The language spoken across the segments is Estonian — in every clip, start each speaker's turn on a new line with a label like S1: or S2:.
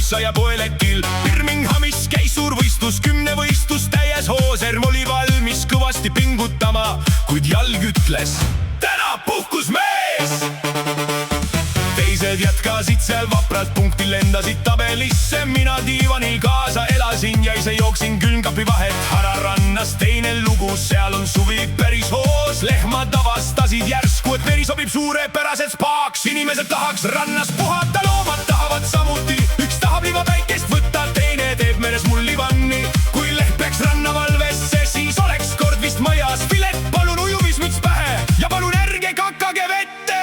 S1: suitsa ja poelekil. Birminghamis käis suur võistlus, 10 võistlus täies hoos. Erm oli valmis kõvasti pingutama, kuid jalg ütles: täna puhkus mees! Teised jätkasid seal vapralt, punkti lendasid tabelisse. Mina diivanil kaasa elasin ja ise jooksin külmkapi vahet. Hararannas teine lugu, seal on suvi päris hoos. Lehmad avastasid järsku, et meri sobib suurepäraselt spaaks. Inimesed tahaks rannas puhata, loomad tahavad samuti. Üks tahab liivapäikest võtta, teine teeb meres mullivanni. Kui leht peaks rannavalvesse, siis oleks kord vist majas. Filet, palun ujumismüts pähe ja palun ärge kakage vette!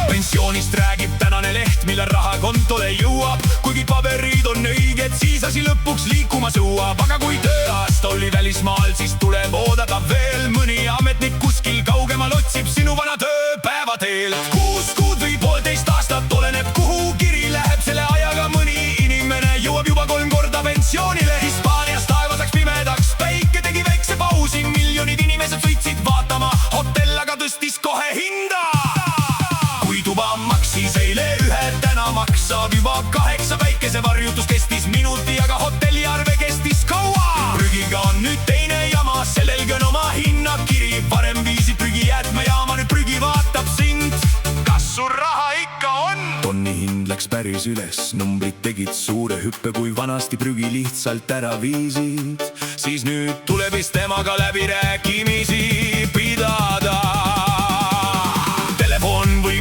S1: Pensioonist räägib tänane leht, millal raha kontole jõuab. Kuigi paberid on õiged, siis asi lõpuks liikuma sõuab. Aga kui tööaasta oli välismaal, siis tuleb oodata veel. Mõni ametnik kuskil kaugemal otsib sinu vana tööpäeva teelt. 6 kuud või 1,5 aastat, oleneb kuhu kiri läheb. Selle ajaga mõni inimene jõuab juba 3 korda pensioonile. Hispaanias taevas läks pimedaks, päike tegi väikse pausi. Miljonid inimesed sõitsid vaatama, hotell aga tõstis kohe hinda. Kui tuba maksis eile 1, täna maksab juba 8. Päikesevarjutus kestis minuti, aga hotelliarve kestis kaua. Prügiga on nüüd teine jama, sellelgi on oma hinnakiri. Varem viisid prügi jäätmejaama, nüüd prügi vaatab sind. Kas sul raha ikka on? Tonni hind läks päris üles, numbrid tegid suure hüppe. Kui vanasti prügi lihtsalt ära viisid, siis nüüd tuleb vist temaga läbirääkimisi pidada.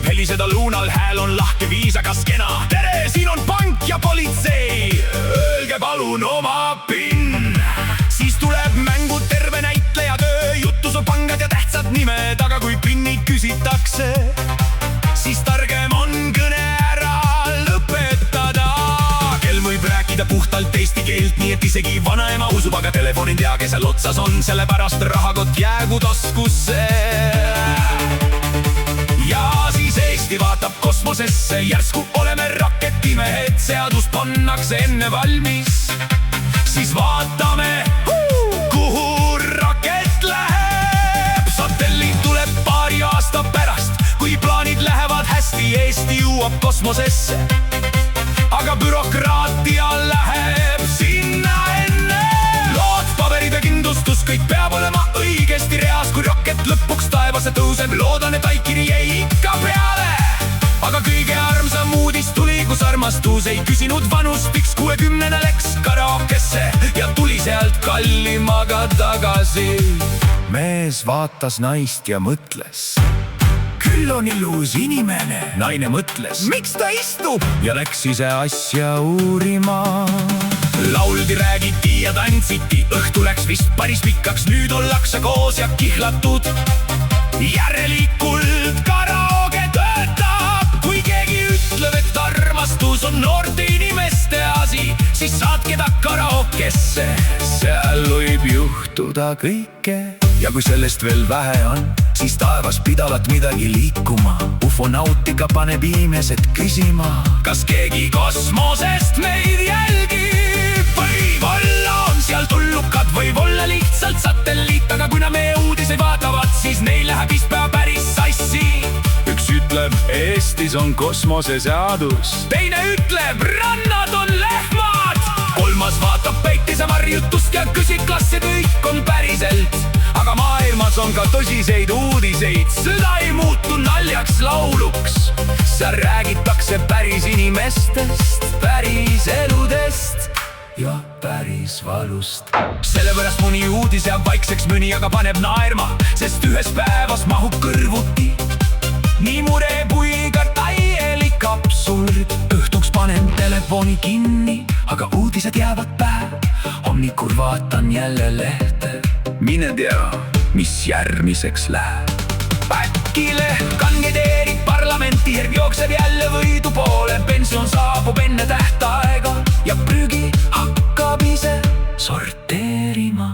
S1: Heliseda luunal, hääl on lahke, viisakas, kena. Tere, siin on pank ja politsei, öelge palun oma PIN. Siis tuleb mängu terve näitleja töö, jutus on pangad ja tähtsad nimed. Aga kui PINid küsitakse, siis targem on kõne ära lõpetada. Kell võib rääkida puhtalt eesti keelt, nii et isegi vanaema usub. Aga telefonin tea, kes seal otsas on, sellepärast rahakott jäägu taskusse. Ja siis Eesti vaatab kosmosesse, järsku oleme raketimehed. Seadus pannakse enne valmis, siis vaatame, kuhu rakett läheb. Satelliit tuleb paari aasta pärast, kui plaanid lähevad hästi. Eesti jõuab kosmosesse, aga bürokraatia läheb sinna enne. Lood, paberid ja kindlustus, kõik peab olema õigesti reas. Kui rakett lõpuks taevasse tõuseb, loodan, et aikiri jäi ikka peale. Aga kõige armsam uudis tuli, kus armastus ei küsinud vanust. Üks 60 läks karaokesse ja tuli sealt kallimaga tagasi. Mees vaatas naist ja mõtles, küll on ilus inimene. Naine mõtles, miks ta istub, ja läks ise asja uurima. Lauldi, räägiti ja tantsiti, õhtu läks vist päris pikaks. Nüüd ollakse koos ja kihlatud, järelikult karaoke töötab. Kui keegi ütleb, et armastus on noorte inimeste asi, siis saatke ta karaokesse, seal võib juhtuda kõike. Ja kui sellest veel vähe on, siis taevas pidavat midagi liikuma. Ufonautika paneb inimesed küsima, kas keegi kosmosest meid jälgib. Võib-olla on seal tullukad, võib olla lihtsalt satelliit. Aga kui nad meie uudiseid vaatavad, siis neil läheb vist pea päris sassi. Üks ütleb, Eestis on kosmoseseadus, teine ütleb, rannad on lehmad. Kolmas vaatab päikesevarjutust ja küsib, kas see kõik on päriselt. Aga maailmas on ka tõsiseid uudiseid, sõda ei muutu naljaks lauluks. Seal räägitakse päris inimestest, päris eludest ja päris valust. Sellepärast mõni uudis jääb vaikseks, mõni aga paneb naerma, sest ühes päevas mahub kõrvuti nii mure kui ka täielik absurd. Õhtuks panen telefoni kinni, aga uudised jäävad päev. Hommikul vaatan jälle lehte, mine tea, mis järgmiseks läheb. Äkki leht kandideerib parlamenti, Erm jookseb jälle võidu poole. Pension saabub enne tähtaega ja prügi hakkab ise sorteerima.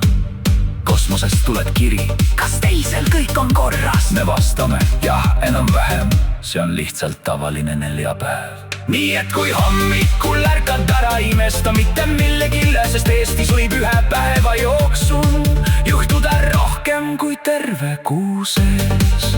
S1: Kosmosest tuleb kiri, kas teisel kõik on korras? Me vastame, jah, enam-vähem, see on lihtsalt tavaline neljapäev. Nii et kui hommikul ärkad ära, imesta mitte millegile, sest Eestis võib ühe päeva jooksul juhtuda rohkem kui terve kuu sees.